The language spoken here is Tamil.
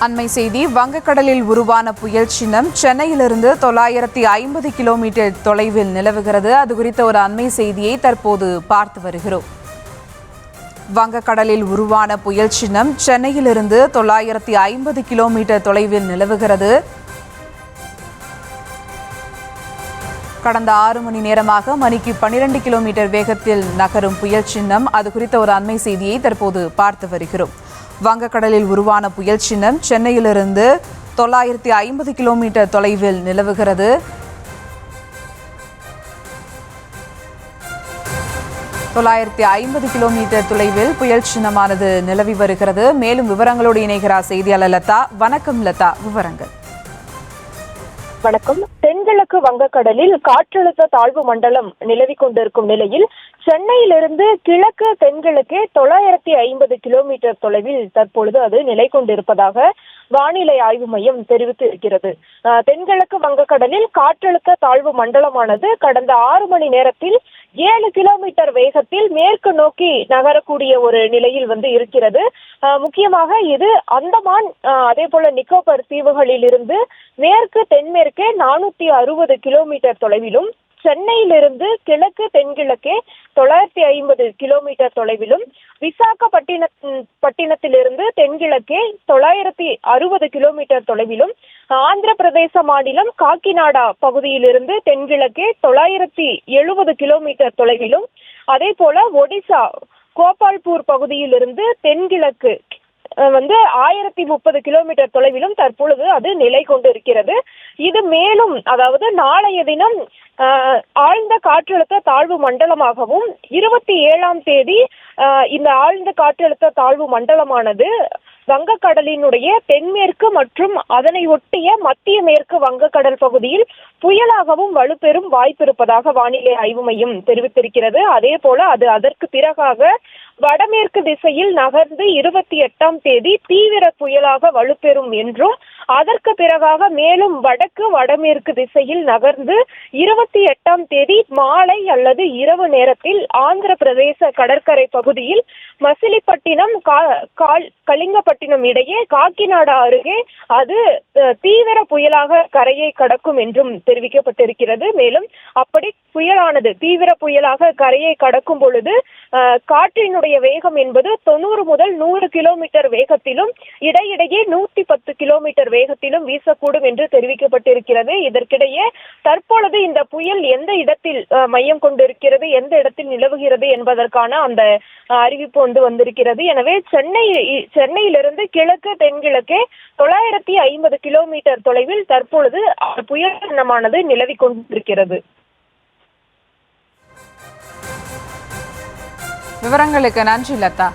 அண்மை செய்தி. வங்கக்கடலில் உருவான புயல் சின்னம் சென்னையிலிருந்து 950 கிலோமீட்டர் தொலைவில் நிலவுகிறது. அது குறித்த ஒரு அண்மை செய்தியை தற்போது பார்த்து வருகிறோம். வங்கக்கடலில் உருவான புயல் சின்னம் சென்னையிலிருந்து 950 கிலோமீட்டர் தொலைவில் நிலவுகிறது. கடந்த 6 மணி நேரமாக மணிக்கு 12 கிலோமீட்டர் வேகத்தில் நகரும் புயல் சின்னம். அது குறித்த ஒரு அண்மை செய்தியை தற்போது பார்த்து வருகிறோம். வங்கக்கடலில் உருவான புயல் சின்னம் சென்னையிலிருந்து 950 கிலோமீட்டர் தொலைவில் நிலவுகிறது. கிலோமீட்டர் தொலைவில் புயல் சின்னமானது நிலவி வருகிறது. மேலும் விவரங்களோடு இணைகிறார் செய்தியாளர் லதா. வணக்கம் லதா, விவரங்கள். வணக்கம். தென்கிழக்கு வங்கக்கடலில் காற்றழுத்த தாழ்வு மண்டலம் நிலவி கொண்டிருக்கும் நிலையில் சென்னையிலிருந்து கிழக்கு தென்கிழக்கே 950 கிலோமீட்டர் தொலைவில் தற்பொழுது அது நிலை கொண்டிருப்பதாக வானிலை ஆய்வு மையம் தெரிவித்து இருக்கிறது. தென்கிழக்கு வங்கக்கடலில் காற்றழுத்த தாழ்வு மண்டலமானது கடந்த 6 மணி நேரத்தில் 7 கிலோமீட்டர் வேகத்தில் மேற்கு நோக்கி நகரக்கூடிய ஒரு நிலையில் இருக்கிறது. முக்கியமாக இது அந்தமான் அதே போல நிக்கோபர் தீவுகளில் இருந்து மேற்கு தென்மேற்கே 460 கிலோமீட்டர் தொலைவிலும், சென்னையிலிருந்து கிழக்கு தென்கிழக்கே 950 கிலோமீட்டர் தொலைவிலும், விசாகப்பட்டினத்திலிருந்து தென்கிழக்கே 960 கிலோமீட்டர் தொலைவிலும், ஆந்திர பிரதேச மாநிலம் காக்கிநாடா பகுதியிலிருந்து தென்கிழக்கே 970 கிலோமீட்டர் தொலைவிலும், அதே போல ஒடிசா கோபால்பூர் பகுதியிலிருந்து தென்கிழக்கு 1030 கிலோமீட்டர் தொலைவிலும் தற்பொழுது அது நிலை கொண்டிருக்கிறது. இது மேலும் அதாவது நாளைய தினம் ஆழ்ந்த காற்றழுத்த தாழ்வு மண்டலமாகவும் 27ஆம் தேதி இந்த ஆழ்ந்த காற்றழுத்த தாழ்வு மண்டலமானது வங்கக்கடலினுடைய தென்மேற்கு மற்றும் அதனை ஒட்டிய மத்திய மேற்கு வங்கக்கடல் பகுதியில் புயலாகவும் வலுப்பெறும் வாய்ப்பு இருப்பதாக வானிலை ஆய்வு மையம் தெரிவித்திருக்கிறது. அதே போல அது அதற்கு பிறகாக வடமேற்கு திசையில் நகர்ந்து 28ஆம் தேதி தீவிர புயலாக வலுப்பெறும் என்றும், அதற்கு பிறகாக மேலும் வடமேற்கு திசையில் நகர்ந்து 28ஆம் தேதி மாலை அல்லது இரவு நேரத்தில் ஆந்திர பிரதேச கடற்கரை பகுதியில் மசிலிப்பட்டினம் கலிங்கப்பட்டினம் இடையே காக்கிநாடா அருகே அது தீவிர புயலாக கரையை கடக்கும் என்றும் தெரிவிக்கப்பட்டிருக்கிறது. மேலும் அப்படி புயலானது தீவிர புயலாக கரையை கடக்கும் பொழுது காற்றினுடைய வேகம் என்பது 90 முதல் 100 கிலோமீட்டர் வேகத்திலும் இடையிடையே 110 கிலோமீட்டர் வேகத்திலும் வீசக்கூடும் என்று தெரிவிக்கப்பட்டிருக்கிறது. இதற்கிடையே தற்பொழுது இந்த புயல் எந்த இடத்தில் மையம் கொண்டிருக்கிறது, எந்த இடத்தில் நிலவுகிறது என்பதற்கான அந்த அறிவிப்பு வந்திருக்கிறது. எனவே சென்னையிலிருந்து கிழக்கு தென்கிழக்கே 950 கிலோமீட்டர் தொலைவில் தற்பொழுது புயல் சின்னமானது நிலவி கொண்டிருக்கிறது. விவரங்களுக்கு நன்றி லதா.